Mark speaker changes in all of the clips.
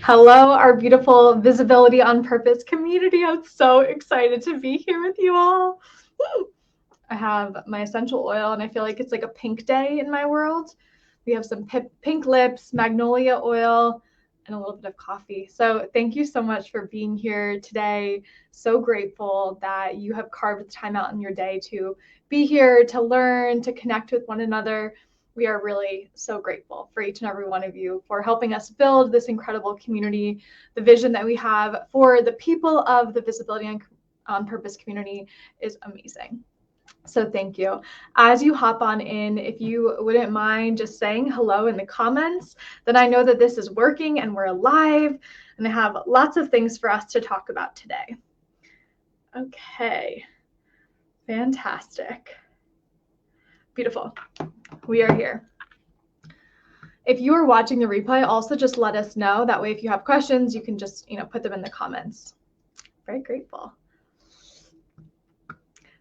Speaker 1: Hello, our beautiful Visibility on Purpose community. I'm so excited to be here with you all. Woo! I have my essential oil, and I feel like it's like a pink day in my world. We have some pink lips, magnolia oil, and a little bit of coffee. So thank you so much for being here today. So grateful that you have carved the time out in your day to be here, to learn, to connect with one another. We are really so grateful for each and every one of you for helping us build this incredible community. The vision that we have for the people of the Visibility on Purpose community is amazing. So thank you. As you hop on in, if you wouldn't mind just saying hello in the comments, then I know that this is working and we're live, and I have lots of things for us to talk about today. Okay, fantastic. Beautiful. We are here. If you are watching the replay, also just let us know. That way, if you have questions, you can just, put them in the comments. Very grateful.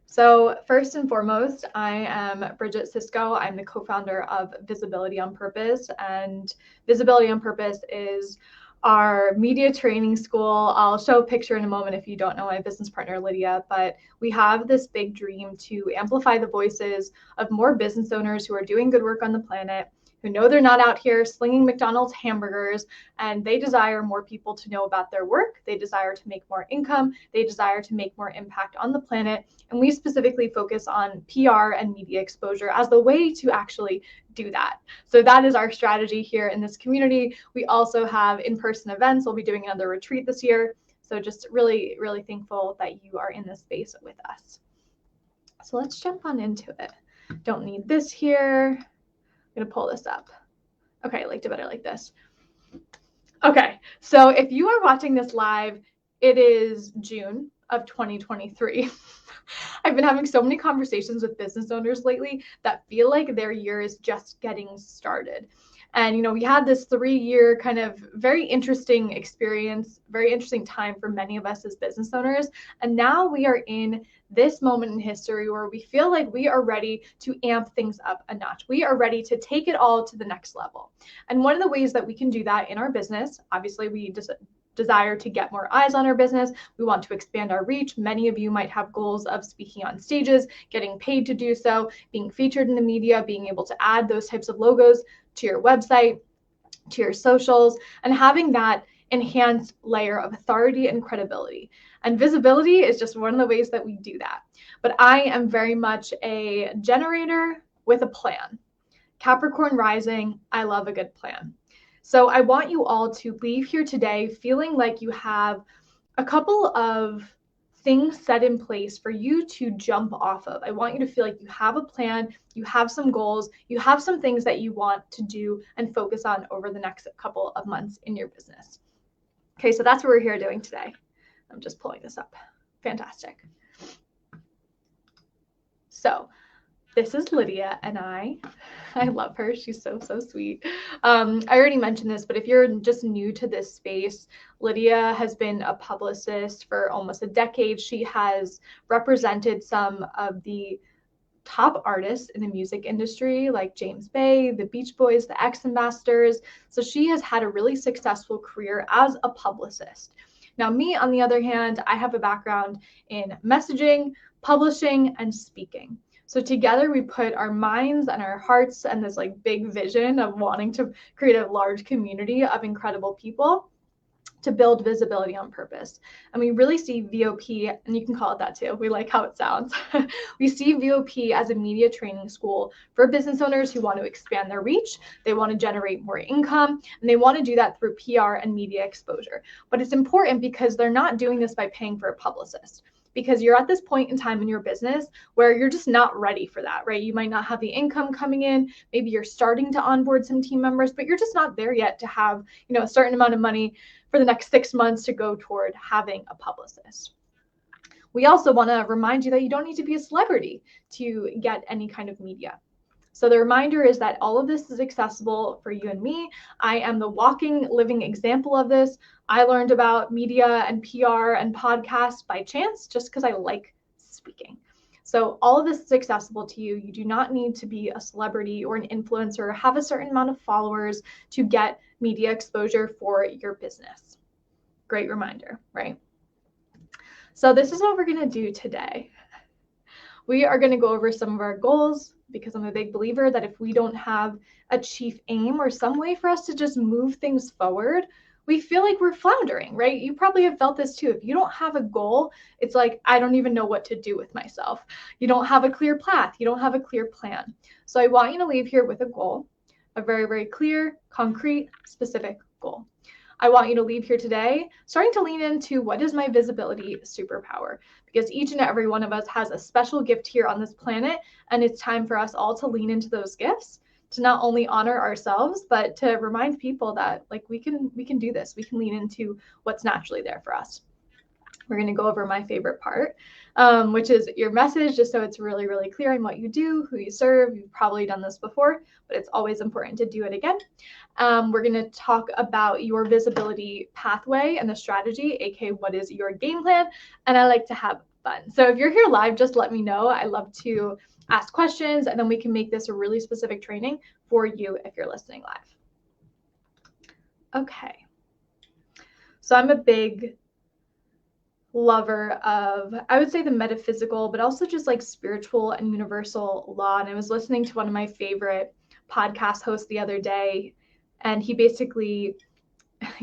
Speaker 1: So first and foremost, I am Bridget Cisco. I'm the co-founder of Visibility on Purpose, and Visibility on Purpose is our media training school. I'll show a picture in a moment if you don't know my business partner, Lydia, but we have this big dream to amplify the voices of more business owners who are doing good work on the planet, who know they're not out here slinging McDonald's hamburgers, and they desire more people to know about their work. They desire to make more income. They desire to make more impact on the planet. And we specifically focus on PR and media exposure as the way to actually do that. So that is our strategy here in this community. We also have in-person events. We'll be doing another retreat this year. So just really, really thankful that you are in this space with us. So let's jump on into it. Don't need this here. I'm going to pull this up. Okay, I liked it better like this. Okay, so if you are watching this live, it is June of 2023. I've been having so many conversations with business owners lately that feel like their year is just getting started. And, we had this 3-year kind of very interesting experience, very interesting time for many of us as business owners. And now we are in this moment in history where we feel like we are ready to amp things up a notch. We are ready to take it all to the next level. And one of the ways that we can do that in our business, obviously we just desire to get more eyes on our business. We want to expand our reach. Many of you might have goals of speaking on stages, getting paid to do so, being featured in the media, being able to add those types of logos to your website, to your socials, and having that enhanced layer of authority and credibility. And visibility is just one of the ways that we do that. But I am very much a generator with a plan. Capricorn rising, I love a good plan. So I want you all to leave here today feeling like you have a couple of things set in place for you to jump off of. I want you to feel like you have a plan, you have some goals, you have some things that you want to do and focus on over the next couple of months in your business. Okay, so that's what we're here doing today. I'm just pulling this up. Fantastic. So this is Lydia, and I love her. She's so, so sweet. I already mentioned this, but if you're just new to this space, Lydia has been a publicist for almost a decade. She has represented some of the top artists in the music industry, like James Bay, the Beach Boys, the X Ambassadors. So she has had a really successful career as a publicist. Now, me, on the other hand, I have a background in messaging, publishing, and speaking. So together we put our minds and our hearts and this big vision of wanting to create a large community of incredible people to build visibility on purpose. And we really see VOP, and you can call it that too. We like how it sounds. We see VOP as a media training school for business owners who want to expand their reach. They want to generate more income, and they want to do that through PR and media exposure. But it's important because they're not doing this by paying for a publicist, because you're at this point in time in your business where you're just not ready for that, right? You might not have the income coming in. Maybe you're starting to onboard some team members, but you're just not there yet to have, a certain amount of money for the next 6 months to go toward having a publicist. We also want to remind you that you don't need to be a celebrity to get any kind of media. So the reminder is that all of this is accessible for you and me. I am the walking, living example of this. I learned about media and PR and podcasts by chance just because I like speaking. So all of this is accessible to you. You do not need to be a celebrity or an influencer or have a certain amount of followers to get media exposure for your business. Great reminder, right? So this is what we're going to do today. We are going to go over some of our goals, because I'm a big believer that if we don't have a chief aim or some way for us to just move things forward, we feel like we're floundering, right? You probably have felt this too. If you don't have a goal, it's like, I don't even know what to do with myself. You don't have a clear path. You don't have a clear plan. So I want you to leave here with a goal, a very, very clear, concrete, specific goal. I want you to leave here today starting to lean into what is my visibility superpower, because each and every one of us has a special gift here on this planet, and it's time for us all to lean into those gifts to not only honor ourselves, but to remind people that like we can do this. We can lean into what's naturally there for us. We're going to go over my favorite part, which is your message, just so it's really, really clear on what you do, who you serve. You've probably done this before, but it's always important to do it again. We're going to talk about your visibility pathway and the strategy, aka what is your game plan, and I like to have fun. So if you're here live, just let me know. I love to ask questions, and then we can make this a really specific training for you if you're listening live. Okay. So I'm a big lover of, I would say, the metaphysical, but also just like spiritual and universal law. And I was listening to one of my favorite podcast hosts the other day, and he basically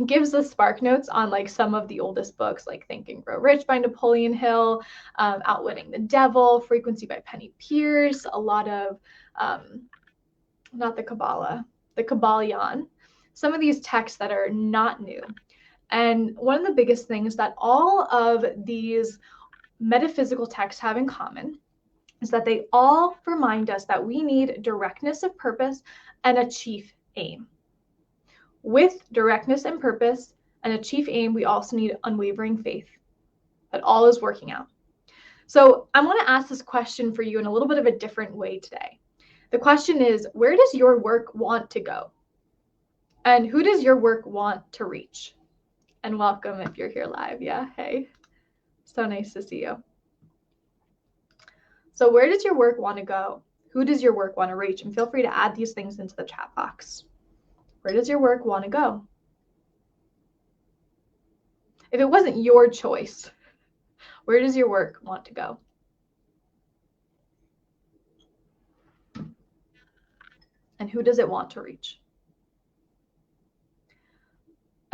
Speaker 1: gives the spark notes on like some of the oldest books, like Think and Grow Rich by Napoleon Hill, Outwitting the Devil, Frequency by Penny Pierce, a lot of, not the Kabbalah, the Kabbalion, some of these texts that are not new. And one of the biggest things that all of these metaphysical texts have in common is that they all remind us that we need directness of purpose and a chief aim. With directness and purpose and a chief aim, we also need unwavering faith that all is working out. So I want to ask this question for you in a little bit of a different way today. The question is, where does your work want to go? And who does your work want to reach? And welcome if you're here live. Yeah, hey, so nice to see you. So where does your work want to go? Who does your work want to reach? And feel free to add these things into the chat box. Where does your work want to go? If it wasn't your choice, where does your work want to go? And who does it want to reach?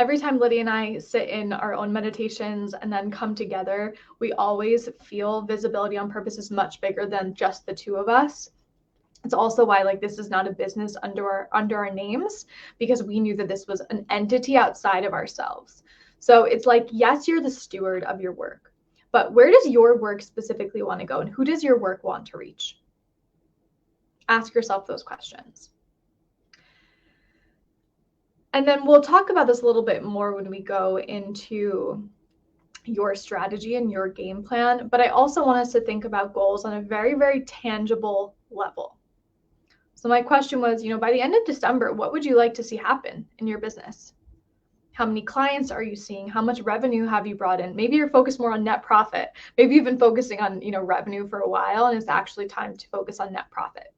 Speaker 1: Every time Lydia and I sit in our own meditations and then come together, we always feel visibility on purpose is much bigger than just the two of us. It's also why like this is not a business under our names, because we knew that this was an entity outside of ourselves. So it's like, yes, you're the steward of your work, but where does your work specifically want to go, and who does your work want to reach? Ask yourself those questions. And then we'll talk about this a little bit more when we go into your strategy and your game plan. But I also want us to think about goals on a very, very tangible level. So my question was, by the end of December, what would you like to see happen in your business? How many clients are you seeing? How much revenue have you brought in? Maybe you're focused more on net profit. Maybe you've been focusing on, revenue for a while, and it's actually time to focus on net profit.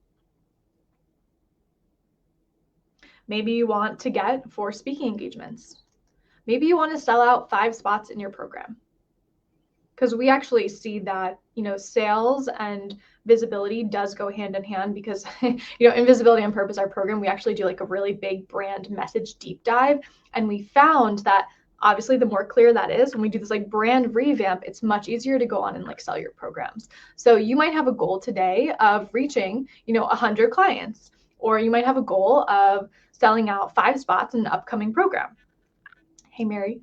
Speaker 1: Maybe you want to get 4 speaking engagements. Maybe you want to sell out 5 spots in your program. Because we actually see that, sales and visibility does go hand in hand, because, in Visibility on Purpose, our program, we actually do like a really big brand message deep dive. And we found that obviously the more clear that is, when we do this like brand revamp, it's much easier to go on and like sell your programs. So you might have a goal today of reaching, 100 clients, or you might have a goal of selling out 5 spots in an upcoming program. Hey, Mary.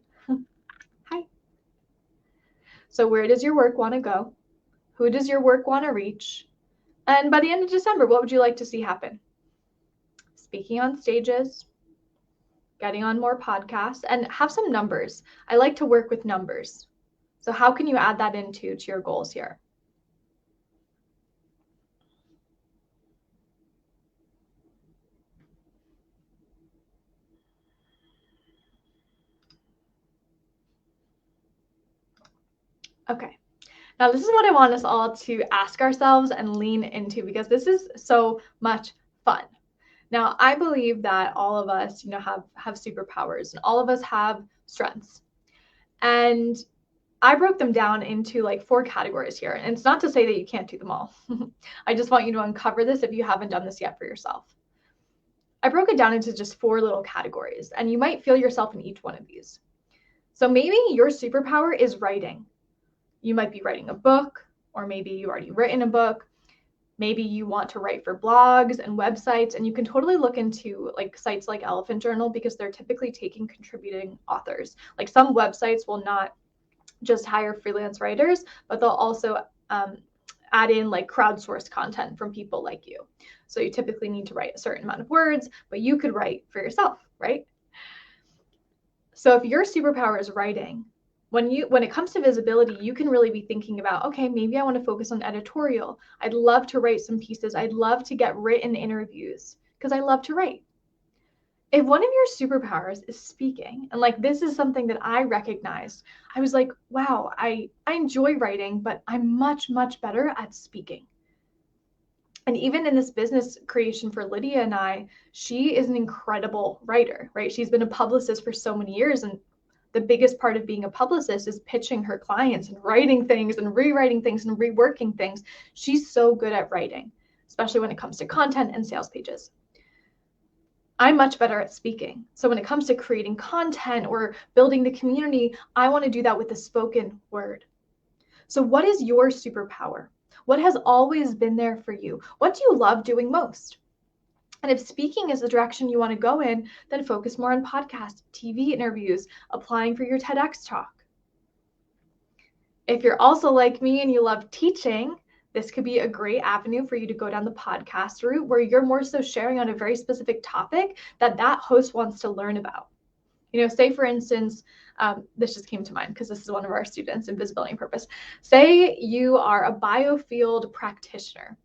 Speaker 1: Hi. So where does your work want to go? Who does your work want to reach? And by the end of December, what would you like to see happen? Speaking on stages, getting on more podcasts, and have some numbers. I like to work with numbers. So how can you add that into your goals here? Okay, now this is what I want us all to ask ourselves and lean into, because this is so much fun. Now, I believe that all of us, have superpowers, and all of us have strengths. And I broke them down into like 4 categories here. And it's not to say that you can't do them all. I just want you to uncover this if you haven't done this yet for yourself. I broke it down into just 4 little categories, and you might feel yourself in each one of these. So maybe your superpower is writing. You might be writing a book, or maybe you've already written a book. Maybe you want to write for blogs and websites, and you can totally look into like sites like Elephant Journal because they're typically taking contributing authors. Like some websites will not just hire freelance writers, but they'll also add in like crowdsourced content from people like you. So you typically need to write a certain amount of words, but you could write for yourself, right? So if your superpower is writing, when it comes to visibility, you can really be thinking about, okay, maybe I want to focus on editorial. I'd love to write some pieces. I'd love to get written interviews because I love to write. If one of your superpowers is speaking, and like this is something that I recognized, I was like, wow, I enjoy writing, but I'm much, much better at speaking. And even in this business creation for Lydia and I, she is an incredible writer, right? She's been a publicist for so many years. And the biggest part of being a publicist is pitching her clients and writing things and rewriting things and reworking things. She's so good at writing, especially when it comes to content and sales pages. I'm much better at speaking. So when it comes to creating content or building the community, I want to do that with the spoken word. So what is your superpower? What has always been there for you? What do you love doing most? And if speaking is the direction you want to go in, then focus more on podcasts, TV interviews, applying for your TEDx talk. If you're also like me and you love teaching, this could be a great avenue for you to go down the podcast route where you're more so sharing on a very specific topic that host wants to learn about. Say for instance, this just came to mind because this is one of our students in Visibility and Purpose. Say you are a biofield practitioner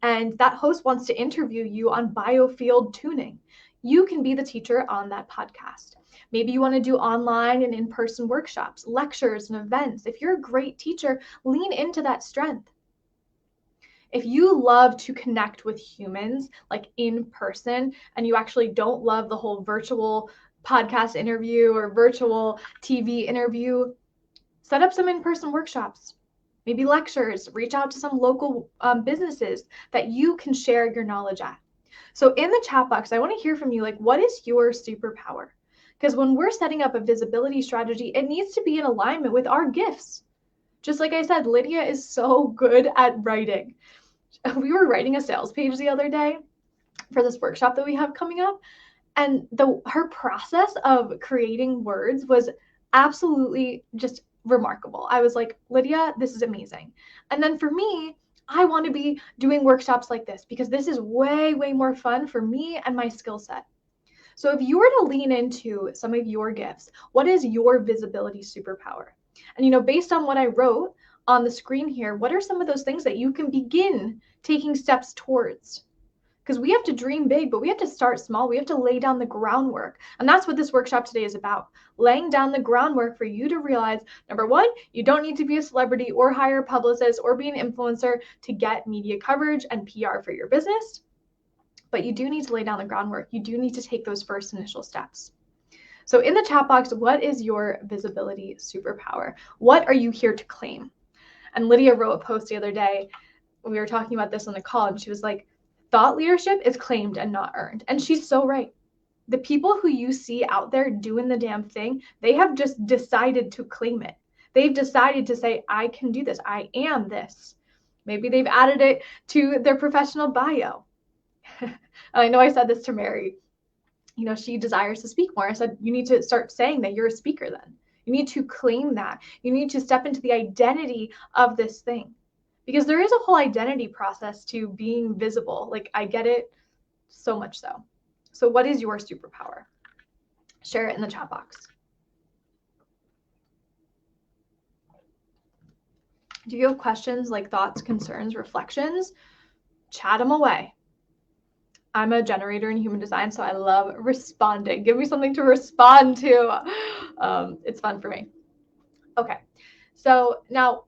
Speaker 1: and that host wants to interview you on biofield tuning. You can be the teacher on that podcast. Maybe you want to do online and in-person workshops, lectures, and events. If you're a great teacher, lean into that strength. If you love to connect with humans, like in person, and you actually don't love the whole virtual podcast interview or virtual TV interview, set up some in-person workshops, maybe lectures, reach out to some local businesses that you can share your knowledge at. So in the chat box, I want to hear from you, like, what is your superpower? Because when we're setting up a visibility strategy, it needs to be in alignment with our gifts. Just like I said, Lydia is so good at writing. We were writing a sales page the other day for this workshop that we have coming up. And her process of creating words was absolutely just remarkable. I was like, Lydia, this is amazing. And then for me, I want to be doing workshops like this because this is way, way more fun for me and my skill set. So if you were to lean into some of your gifts, what is your visibility superpower? And based on what I wrote on the screen here, what are some of those things that you can begin taking steps towards? Because we have to dream big, but we have to start small. We have to lay down the groundwork. And that's what this workshop today is about. Laying down the groundwork for you to realize, number one, you don't need to be a celebrity or hire a publicist or be an influencer to get media coverage and PR for your business. But you do need to lay down the groundwork. You do need to take those first initial steps. So in the chat box, what is your visibility superpower? What are you here to claim? And Lydia wrote a post the other day. We were talking about this on the call, and she was like, thought leadership is claimed and not earned. And she's so right. The people who you see out there doing the damn thing, they have just decided to claim it. They've decided to say, I can do this. I am this. Maybe they've added it to their professional bio. I know I said this to Mary. She desires to speak more. I said, you need to start saying that you're a speaker then. You need to claim that. You need to step into the identity of this thing. Because there is a whole identity process to being visible. Like, I get it so much so. So what is your superpower? Share it in the chat box. Do you have questions like thoughts, concerns, reflections? Chat them away. I'm a generator in human design, so I love responding. Give me something to respond to. It's fun for me. Okay, so now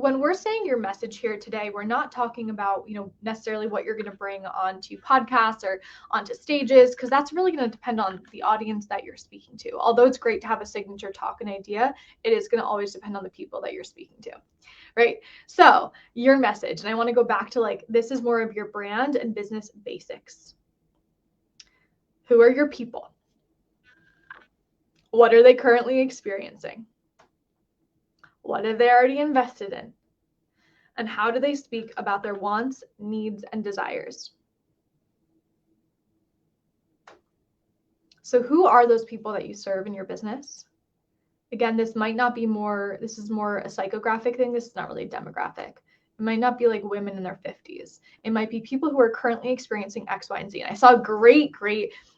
Speaker 1: when we're saying your message here today, we're not talking about, necessarily what you're going to bring onto podcasts or onto stages, because that's really going to depend on the audience that you're speaking to. Although it's great to have a signature talk and idea, it is going to always depend on the people that you're speaking to, right? So your message, and I want to go back to this is more of your brand and business basics. Who are your people? What are they currently experiencing? What have they already invested in? And how do they speak about their wants, needs, and desires? So who are those people that you serve in your business? Again, this is more a psychographic thing. This is not really a demographic. It might not be like women in their 50s. It might be people who are currently experiencing X, Y, and Z. And I saw a great,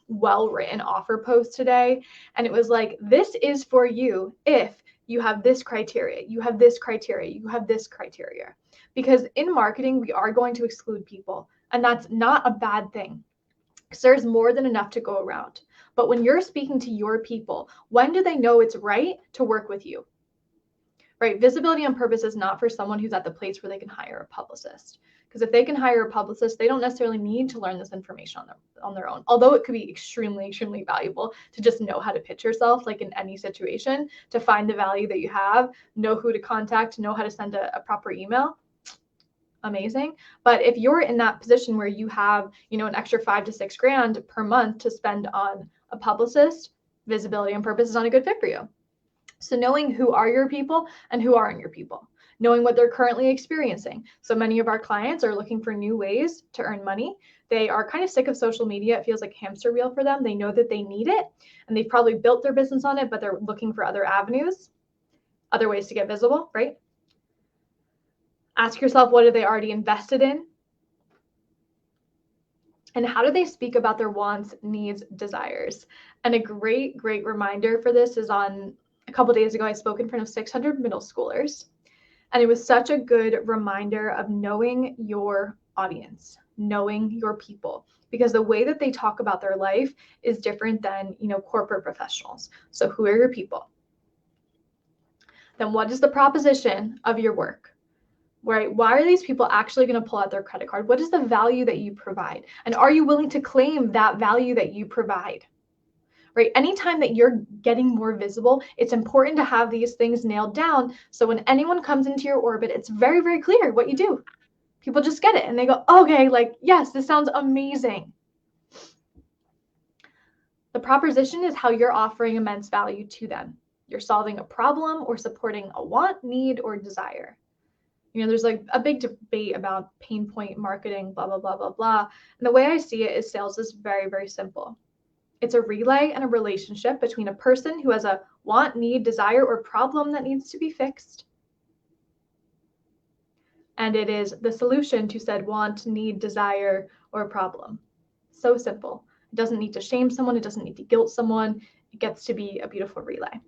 Speaker 1: well-written offer post today. And it was like, this is for you if you have this criteria, you have this criteria, you have this criteria. Because in marketing, we are going to exclude people. And that's not a bad thing, because there's more than enough to go around. But when you're speaking to your people, when do they know it's right to work with you? Right? Visibility on purpose is not for someone who's at the place where they can hire a publicist. Because if they can hire a publicist, they don't necessarily need to learn this information on their own. Although it could be extremely, extremely valuable to just know how to pitch yourself, like in any situation, to find the value that you have, know who to contact, know how to send a proper email. Amazing. But if you're in that position where you have, an extra $5,000 to $6,000 per month to spend on a publicist, visibility on purpose is not a good fit for you. So knowing who are your people and who aren't your people, knowing what they're currently experiencing. So many of our clients are looking for new ways to earn money. They are kind of sick of social media. It feels like a hamster wheel for them. They know that they need it, and they've probably built their business on it, but they're looking for other avenues, other ways to get visible, right? Ask yourself, what have they already invested in? And how do they speak about their wants, needs, desires? And a great reminder for this is on a couple of days ago, I spoke in front of 600 middle schoolers. And it was such a good reminder of knowing your audience, knowing your people, because the way that they talk about their life is different than, corporate professionals. So who are your people? Then what is the proposition of your work? Right? Why are these people actually going to pull out their credit card? What is the value that you provide? And are you willing to claim that value that you provide? Right? Anytime that you're getting more visible, it's important to have these things nailed down. So when anyone comes into your orbit, it's very, very clear what you do. People just get it and they go, okay, yes, this sounds amazing. The proposition is how you're offering immense value to them. You're solving a problem or supporting a want, need, or desire. There's a big debate about pain point marketing, blah, blah, blah, blah, blah. And the way I see it is sales is very, very simple. It's a relay and a relationship between a person who has a want, need, desire, or problem that needs to be fixed. And it is the solution to said want, need, desire, or problem. So simple. It doesn't need to shame someone. It doesn't need to guilt someone. It gets to be a beautiful relay.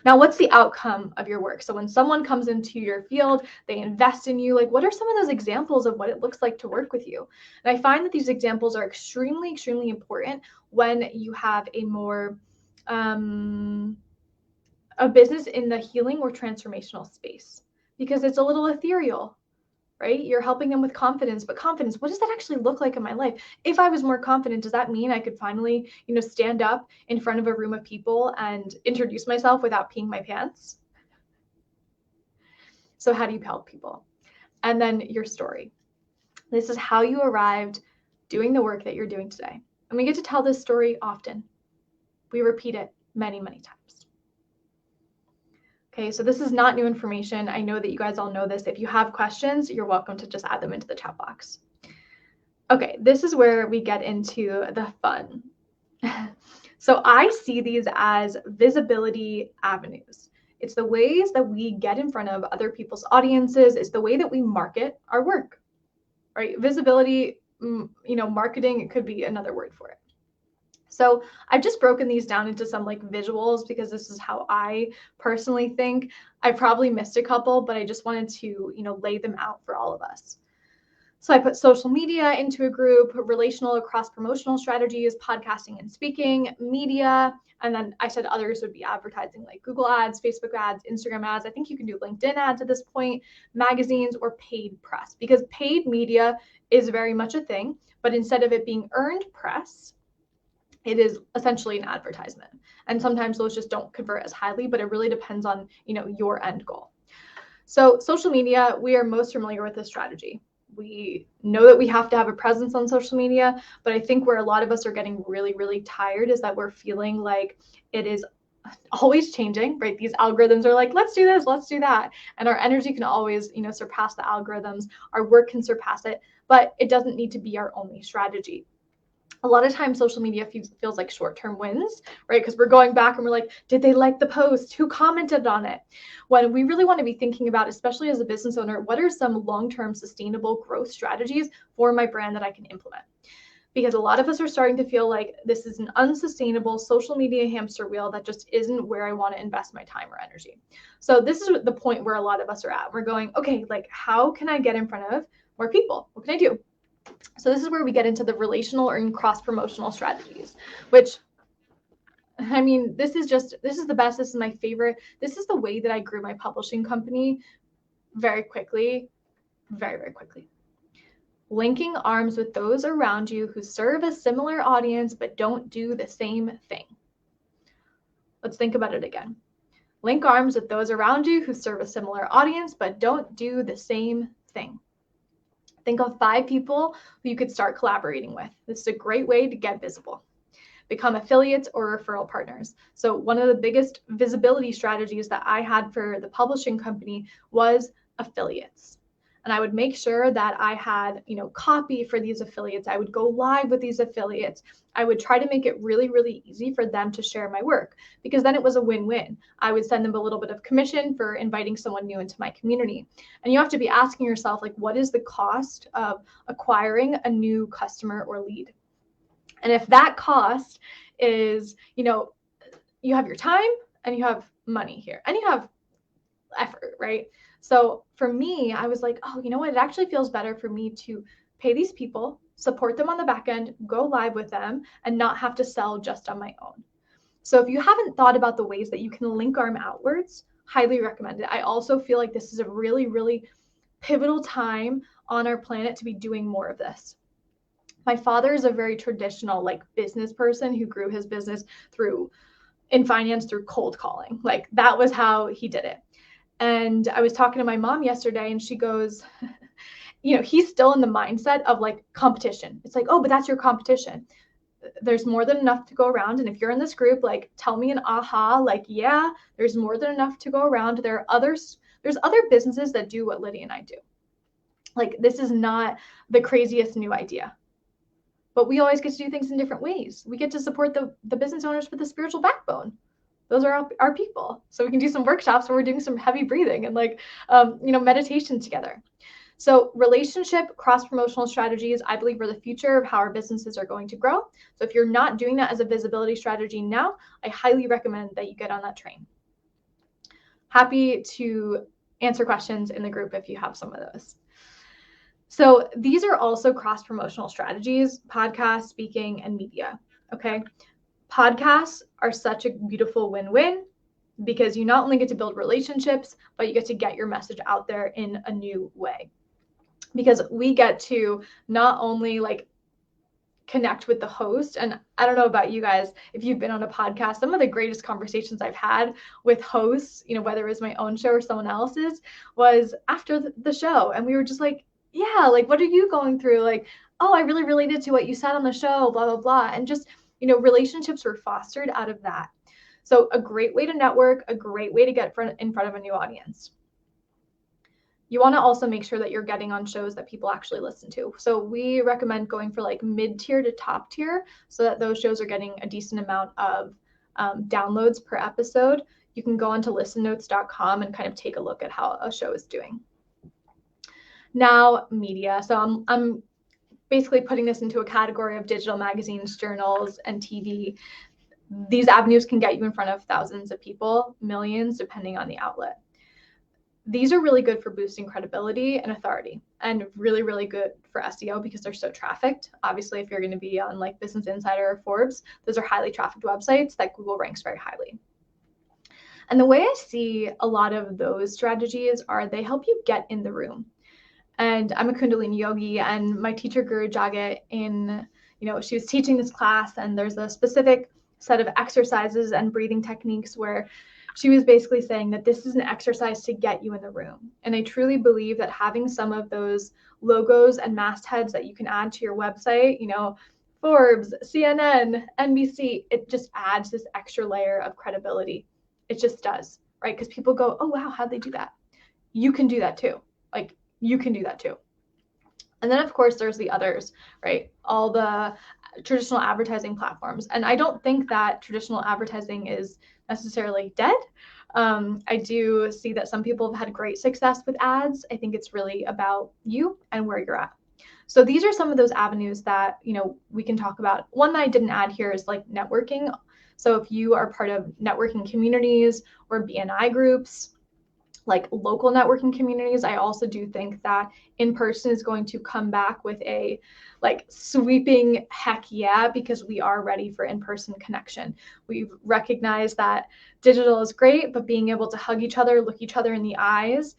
Speaker 1: Now, what's the outcome of your work? So when someone comes into your field, they invest in you, what are some of those examples of what it looks like to work with you? And I find that these examples are extremely, extremely important when you have a more, a business in the healing or transformational space, because it's a little ethereal, right? You're helping them with confidence, but confidence, what does that actually look like in my life? If I was more confident, does that mean I could finally, stand up in front of a room of people and introduce myself without peeing my pants? So how do you help people? And then your story. This is how you arrived doing the work that you're doing today. And we get to tell this story often. We repeat it many, many times. Okay, so this is not new information. I know that you guys all know this. If you have questions, you're welcome to just add them into the chat box. Okay, this is where we get into the fun. So I see these as visibility avenues. It's the ways that we get in front of other people's audiences. It's the way that we market our work, right? Visibility, marketing, it could be another word for it. So I've just broken these down into some visuals, because this is how I personally think. I probably missed a couple, but I just wanted to, lay them out for all of us. So I put social media into a group, relational cross-promotional strategies, podcasting and speaking, media, and then I said others would be advertising like Google ads, Facebook ads, Instagram ads. I think you can do LinkedIn ads at this point, magazines, or paid press, because paid media is very much a thing, but instead of it being earned press, it is essentially an advertisement. And sometimes those just don't convert as highly, but it really depends on, your end goal. So social media, we are most familiar with this strategy. We know that we have to have a presence on social media, but I think where a lot of us are getting really, really tired is that we're feeling like it is always changing, right? These algorithms are like, let's do this, let's do that. And our energy can always, surpass the algorithms. Our work can surpass it, but it doesn't need to be our only strategy. A lot of times social media feels like short-term wins, right? Because we're going back and we're like, did they like the post? Who commented on it? When we really want to be thinking about, especially as a business owner, what are some long-term sustainable growth strategies for my brand that I can implement? Because a lot of us are starting to feel like this is an unsustainable social media hamster wheel that just isn't where I want to invest my time or energy. So this is the point where a lot of us are at. We're going, okay, like how can I get in front of more people? What can I do? So this is where we get into the relational and cross-promotional strategies, which, I mean, this is the best. This is my favorite. This is the way that I grew my publishing company very quickly, very, very quickly. Linking arms with those around you who serve a similar audience but don't do the same thing. Let's think about it again. Link arms with those around you who serve a similar audience but don't do the same thing. Think of 5 people who you could start collaborating with. This is a great way to get visible. Become affiliates or referral partners. So one of the biggest visibility strategies that I had for the publishing company was affiliates. And I would make sure that I had, copy for these affiliates. I would go live with these affiliates. I would try to make it really, really easy for them to share my work, because then it was a win-win. I would send them a little bit of commission for inviting someone new into my community. And you have to be asking yourself, like, what is the cost of acquiring a new customer or lead? And if that cost is, you have your time and you have money here and you have effort, right? So for me, I was like, oh, you know what? It actually feels better for me to pay these people, support them on the back end, go live with them, and not have to sell just on my own. So if you haven't thought about the ways that you can link arm outwards, highly recommend it. I also feel like this is a really, really pivotal time on our planet to be doing more of this. My father is a very traditional business person who grew his business in finance through cold calling. Like that was how he did it. And I was talking to my mom yesterday and she goes, he's still in the mindset of competition. It's like, oh, but that's your competition. There's more than enough to go around. And if you're in this group, tell me an aha, yeah, there's more than enough to go around. There's other businesses that do what Lydia and I do. This is not the craziest new idea. But we always get to do things in different ways. We get to support the business owners with the spiritual backbone. Those are our people. So we can do some workshops where we're doing some heavy breathing and meditation together. So relationship cross-promotional strategies, I believe, are the future of how our businesses are going to grow. So if you're not doing that as a visibility strategy now, I highly recommend that you get on that train. Happy to answer questions in the group if you have some of those. So these are also cross-promotional strategies: podcast, speaking, and media. Okay. Podcasts are such a beautiful win-win because you not only get to build relationships, but you get to get your message out there in a new way. Because we get to not only connect with the host, and I don't know about you guys, if you've been on a podcast, some of the greatest conversations I've had with hosts, whether it was my own show or someone else's, was after the show. And we were just like, yeah, what are you going through? Oh, I really related to what you said on the show, blah, blah, blah. And just, relationships were fostered out of that. So a great way to network, a great way to get in front of a new audience. You want to also make sure that you're getting on shows that people actually listen to. So we recommend going for mid-tier to top tier so that those shows are getting a decent amount of downloads per episode. You can go onto listennotes.com and kind of take a look at how a show is doing. Now, media. So I'm basically putting this into a category of digital magazines, journals, and TV. These avenues can get you in front of thousands of people, millions, depending on the outlet. these are really good for boosting credibility and authority, and really, really good for SEO because they're so trafficked. Obviously, if you're going to be on like Business Insider or Forbes, those are highly trafficked websites that Google ranks very highly. And the way I see a lot of those strategies are they help you get in the room. And I'm a Kundalini yogi, and my teacher Guru Jagat she was teaching this class, and there's a specific set of exercises and breathing techniques where she was basically saying that this is an exercise to get you in the room. And I truly believe that having some of those logos and mastheads that you can add to your website, Forbes, CNN, NBC, it just adds this extra layer of credibility. It just does, right? Because people go, oh, wow, how'd they do that? You can do that too. Like, you can do that too. And then, of course, there's the others, right? All the traditional advertising platforms. And I don't think that traditional advertising is necessarily dead. I do see that some people have had great success with ads. I think it's really about you and where you're at. So these are some of those avenues that, we can talk about. One that I didn't add here is like networking. So if you are part of networking communities or BNI groups, like local networking communities, I also do think that in-person is going to come back with a like sweeping heck yeah, because we are ready for in-person connection. We've recognized that digital is great, but being able to hug each other, look each other in the eyes,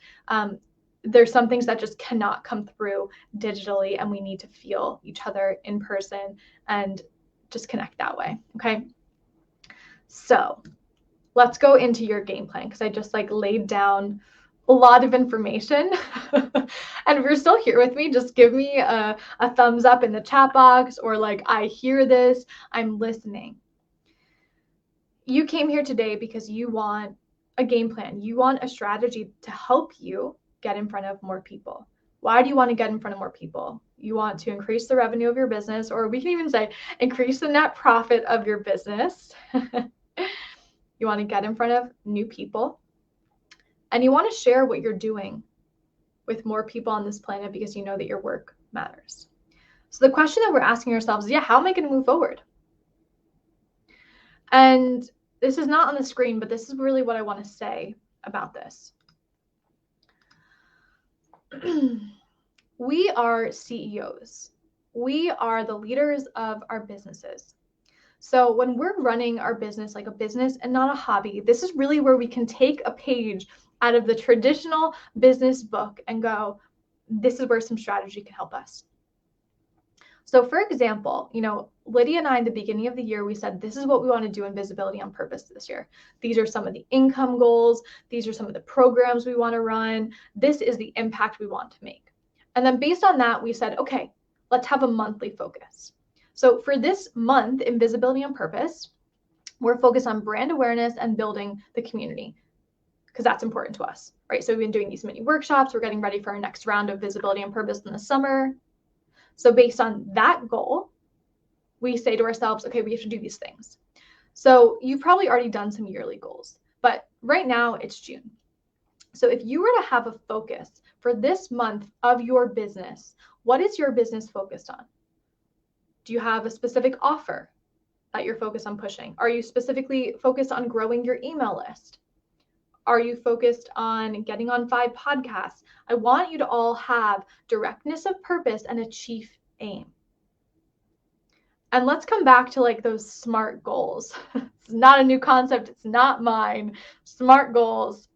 Speaker 1: there's some things that just cannot come through digitally, and we need to feel each other in person and just connect that way. Okay. So let's go into your game plan, because I just like laid down a lot of information. And if you're still here with me, just give me a thumbs up in the chat box, or like, I hear this, I'm listening. You came here today because you want a game plan. You want a strategy to help you get in front of more people. Why do you want to get in front of more people? You want to increase the revenue of your business, or we can even say increase the net profit of your business. You want to get in front of new people, and you want to share what you're doing with more people on this planet because you know that your work matters. So the question that we're asking ourselves is, how am I going to move forward? And this is not on the screen, but this is really what I want to say about this. We are CEOs. We are the leaders of our businesses. So when we're running our business like a business and not a hobby, this is really where we can take a page out of the traditional business book and go, this is where some strategy can help us. So for example, Lydia and I, in the beginning of the year, we said, this is what we want to do in Visibility on Purpose this year. These are some of the income goals. These are some of the programs we want to run. This is the impact we want to make. And then based on that, we said, okay, let's have a monthly focus. So for this month in Visibility on Purpose, we're focused on brand awareness and building the community, because that's important to us, right? So we've been doing these mini workshops. We're getting ready for our next round of Visibility on Purpose in the summer. So based on that goal, we say to ourselves, okay, we have to do these things. So you've probably already done some yearly goals, but right now it's June. So if you were to have a focus for this month of your business, what is your business focused on? Do you have a specific offer that you're focused on pushing? Are you specifically focused on growing your email list? Are you focused on getting on 5 podcasts? I want you to all have directness of purpose and a chief aim. And let's come back to like those SMART goals. It's not a new concept. It's not mine. SMART goals.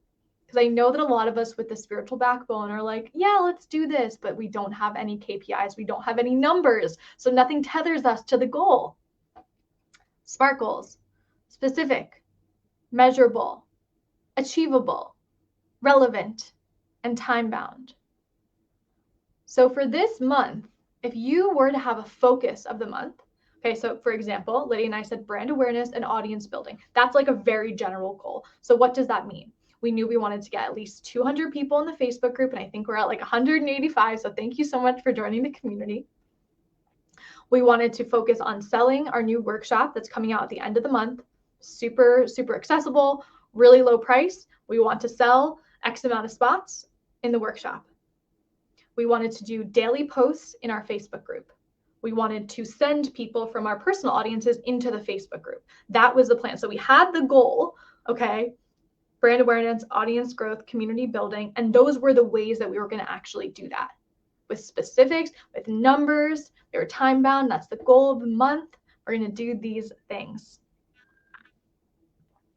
Speaker 1: Because I know that a lot of us with the spiritual backbone are like, yeah, let's do this, but we don't have any KPIs. We don't have any numbers. So nothing tethers us to the goal. SMART goals: specific, measurable, achievable, relevant, and time-bound. So for this month, if you were to have a focus of the month, okay, so for example, Lydia and I said brand awareness and audience building. That's like a very general goal. So what does that mean? We knew we wanted to get at least 200 people in the Facebook group, and I think we're at like 185. So thank you so much for joining the community. We wanted to focus on selling our new workshop that's coming out at the end of the month. Super, super accessible, really low price. We want to sell X amount of spots in the workshop. We wanted to do daily posts in our Facebook group. We wanted to send people from our personal audiences into the Facebook group. That was the plan. So we had the goal, okay, brand awareness, audience growth, community building. And those were the ways that we were going to actually do that, with specifics, with numbers. They were time bound. That's the goal of the month. We're going to do these things.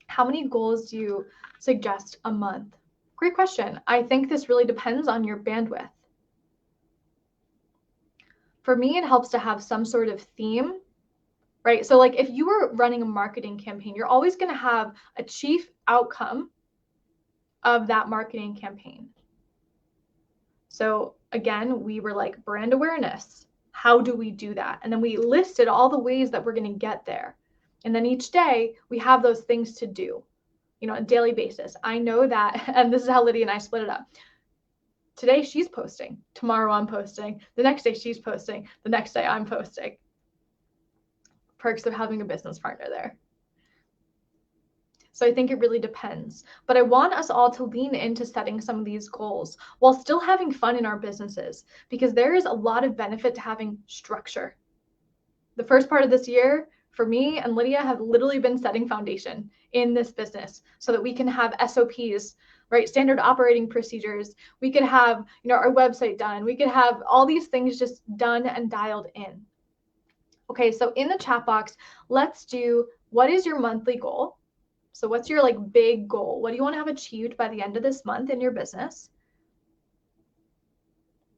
Speaker 1: How many goals do you suggest a month? Great question. I think this really depends on your bandwidth. For me, it helps to have some sort of theme, right? So like if you were running a marketing campaign, you're always going to have a chief outcome of that marketing campaign. So again, we were like brand awareness. How do we do that? And then we listed all the ways that we're going to get there. And then each day we have those things to do, on a daily basis. I know that, and this is how Lydia and I split it up. Today she's posting, tomorrow I'm posting, the next day she's posting, the next day I'm posting. Perks of having a business partner there. So I think it really depends. But I want us all to lean into setting some of these goals while still having fun in our businesses, because there is a lot of benefit to having structure. The first part of this year, for me and Lydia, have literally been setting foundation in this business so that we can have SOPs, right? Standard operating procedures. We could have, our website done. We could have all these things just done and dialed in. Okay, so in the chat box, let's do, what is your monthly goal? So what's your big goal? What do you want to have achieved by the end of this month in your business?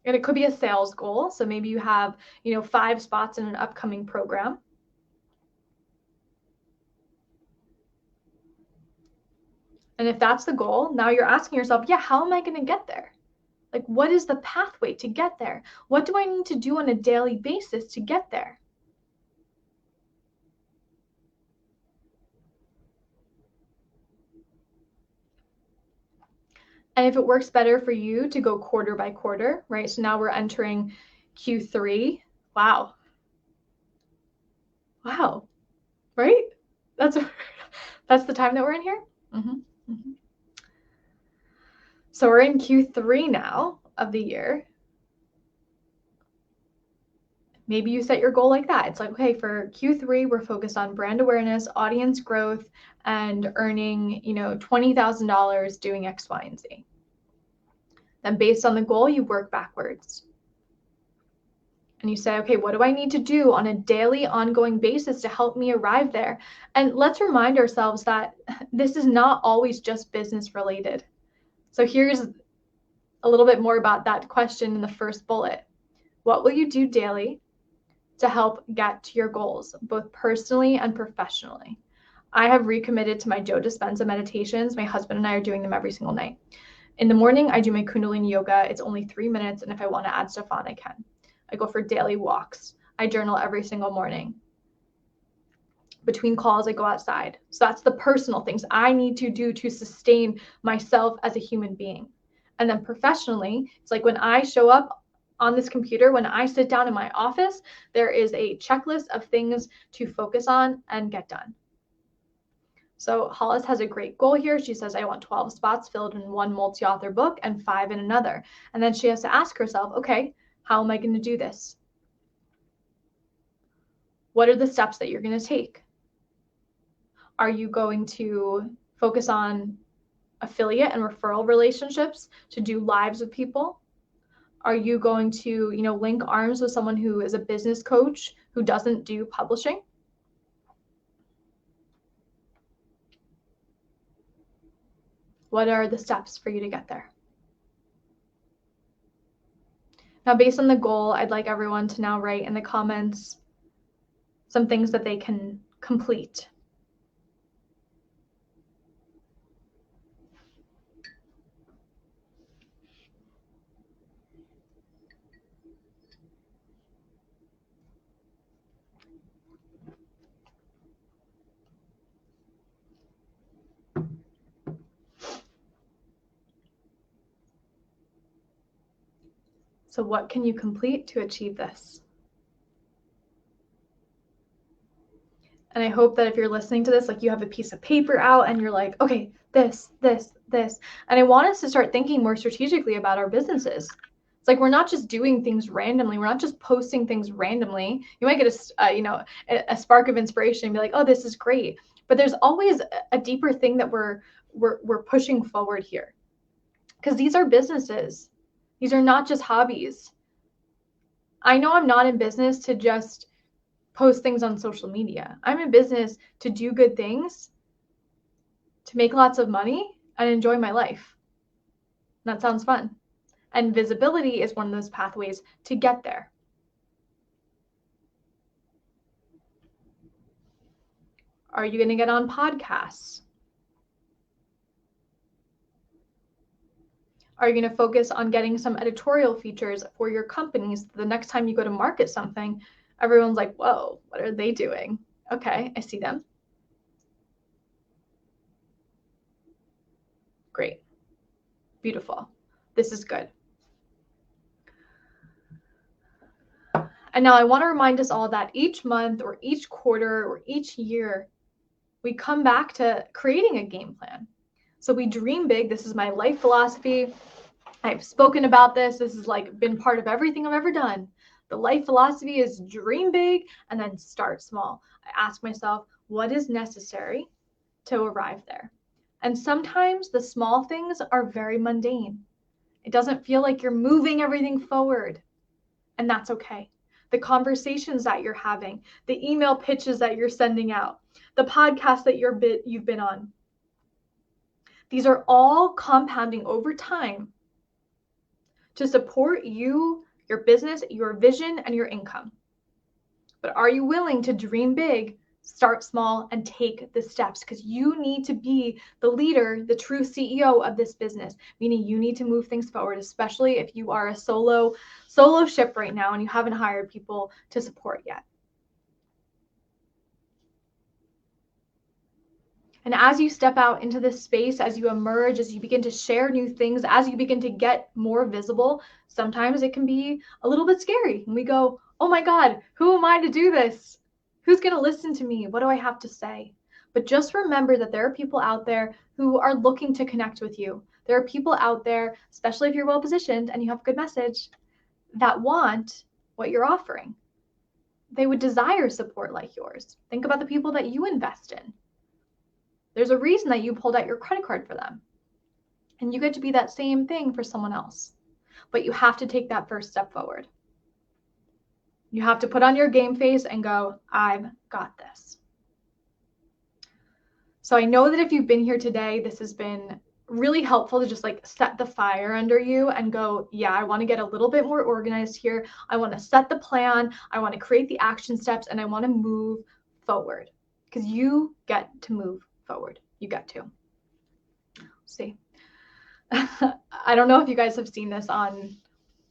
Speaker 1: And it could be a sales goal. So maybe you have, 5 spots in an upcoming program. And if that's the goal, now you're asking yourself, yeah, how am I going to get there? What is the pathway to get there? What do I need to do on a daily basis to get there? And if it works better for you to go quarter by quarter, right? So now we're entering Q3. Wow, right? That's the time that we're in here. So we're in Q3 now of the year. Maybe you set your goal like that. It's okay, for Q3, we're focused on brand awareness, audience growth, and earning, $20,000 doing X, Y, and Z. Then based on the goal, you work backwards. And you say, okay, what do I need to do on a daily, ongoing basis to help me arrive there? And let's remind ourselves that this is not always just business related. So here's a little bit more about that question in the first bullet. What will you do daily to help get to your goals, both personally and professionally? I have recommitted to my Joe Dispenza meditations. My husband and I are doing them every single night. In the morning, I do my Kundalini yoga. It's only 3 minutes. And if I want to add stuff on, I can. I go for daily walks. I journal every single morning. Between calls, I go outside. So that's the personal things I need to do to sustain myself as a human being. And then professionally, it's when I show up on this computer, when I sit down in my office, there is a checklist of things to focus on and get done. So Hollis has a great goal here. She says, I want 12 spots filled in one multi-author book and 5 in another. And then she has to ask herself, okay, how am I going to do this? What are the steps that you're going to take? Are you going to focus on affiliate and referral relationships to do lives with people? Are you going to, link arms with someone who is a business coach who doesn't do publishing? What are the steps for you to get there? Now, based on the goal, I'd like everyone to now write in the comments some things that they can complete. So what can you complete to achieve this? And I hope that if you're listening to this, you have a piece of paper out and you're like, okay, this. And I want us to start thinking more strategically about our businesses. It's we're not just doing things randomly. We're not just posting things randomly. You might get a spark of inspiration and be like, oh, this is great. But there's always a deeper thing that we're pushing forward here, because these are businesses. These are not just hobbies. I know I'm not in business to just post things on social media. I'm in business to do good things, to make lots of money, and enjoy my life. That sounds fun. And visibility is one of those pathways to get there. Are you going to get on podcasts? Are you going to focus on getting some editorial features for your companies? The next time you go to market something, everyone's like, whoa, what are they doing? Okay, I see them. Great. Beautiful. This is good. And now I want to remind us all that each month or each quarter or each year, we come back to creating a game plan. So we dream big. This is my life philosophy. I've spoken about this. This has like been part of everything I've ever done. The life philosophy is dream big and then start small. I ask myself, what is necessary to arrive there? And sometimes the small things are very mundane. It doesn't feel like you're moving everything forward, and that's okay. The conversations that you're having, the email pitches that you're sending out, the podcast that you've been on. These are all compounding over time to support you, your business, your vision, and your income. But are you willing to dream big, start small, and take the steps? Because you need to be the leader, the true CEO of this business, meaning you need to move things forward, especially if you are a solo ship right now and you haven't hired people to support yet. And as you step out into this space, as you emerge, as you begin to share new things, as you begin to get more visible, sometimes it can be a little bit scary. And we go, oh my God, who am I to do this? Who's going to listen to me? What do I have to say? But just remember that there are people out there who are looking to connect with you. There are people out there, especially if you're well positioned and you have a good message, that want what you're offering. They would desire support like yours. Think about the people that you invest in. There's a reason that you pulled out your credit card for them. And you get to be that same thing for someone else. But you have to take that first step forward. You have to put on your game face and go, I've got this. So I know that if you've been here today, this has been really helpful to just like set the fire under you and go, yeah, I want to get a little bit more organized here. I want to set the plan. I want to create the action steps, and I want to move forward, because you get to move forward. You get to. See, I don't know if you guys have seen this on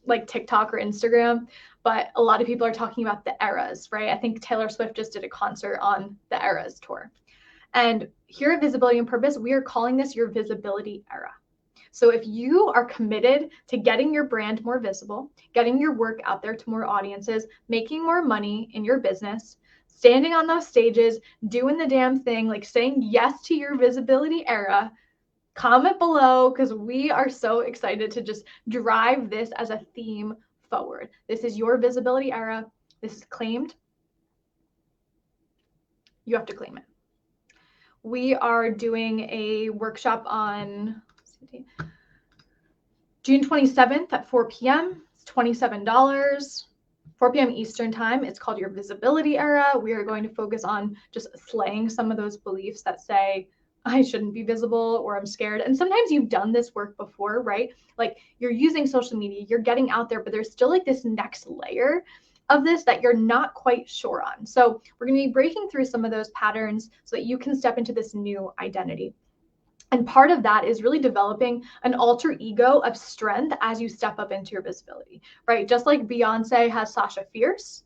Speaker 1: like TikTok or Instagram, but a lot of people are talking about the eras, right? I think Taylor Swift just did a concert on the Eras tour. And here at Visibility and Purpose, we are calling this your visibility era. So if you are committed to getting your brand more visible, getting your work out there to more audiences, making more money in your business, standing on those stages, doing the damn thing, like saying yes to your visibility era, comment below, because we are so excited to just drive this as a theme forward. This is your visibility era. This is claimed. You have to claim it. We are doing a workshop on June 27th at 4 p.m. It's $27. 4 p.m. Eastern time. It's called your visibility era. We are going to focus on just slaying some of those beliefs that say, I shouldn't be visible, or I'm scared. And sometimes you've done this work before, right? Like you're using social media, you're getting out there, but there's still like this next layer of this that you're not quite sure on. So we're going to be breaking through some of those patterns so that you can step into this new identity. And part of that is really developing an alter ego of strength as you step up into your visibility, right? Just like Beyonce has Sasha Fierce,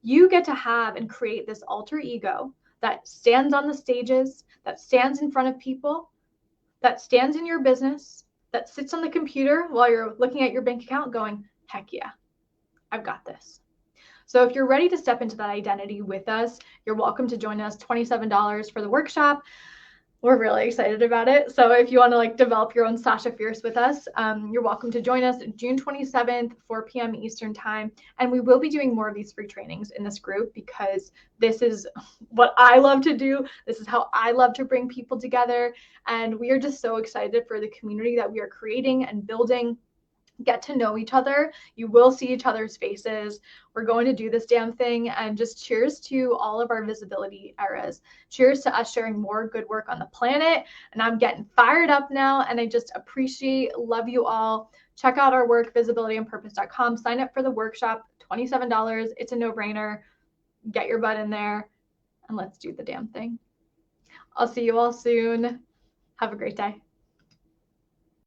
Speaker 1: you get to have and create this alter ego that stands on the stages, that stands in front of people, that stands in your business, that sits on the computer while you're looking at your bank account going, heck yeah, I've got this. So if you're ready to step into that identity with us, you're welcome to join us. $27 for the workshop. We're really excited about it. So if you want to like develop your own Sasha Fierce with us, you're welcome to join us June 27th, 4 p.m. Eastern time. And we will be doing more of these free trainings in this group because this is what I love to do. This is how I love to bring people together. And we are just so excited for the community that we are creating and building. Get to know each other. You will see each other's faces. We're going to do this damn thing. And just cheers to all of our visibility eras. Cheers to us sharing more good work on the planet. And I'm getting fired up now. And I just appreciate, love you all. Check out our work, visibilityandpurpose.com. Sign up for the workshop, $27. It's a no-brainer. Get your butt in there and let's do the damn thing. I'll see you all soon. Have a great day.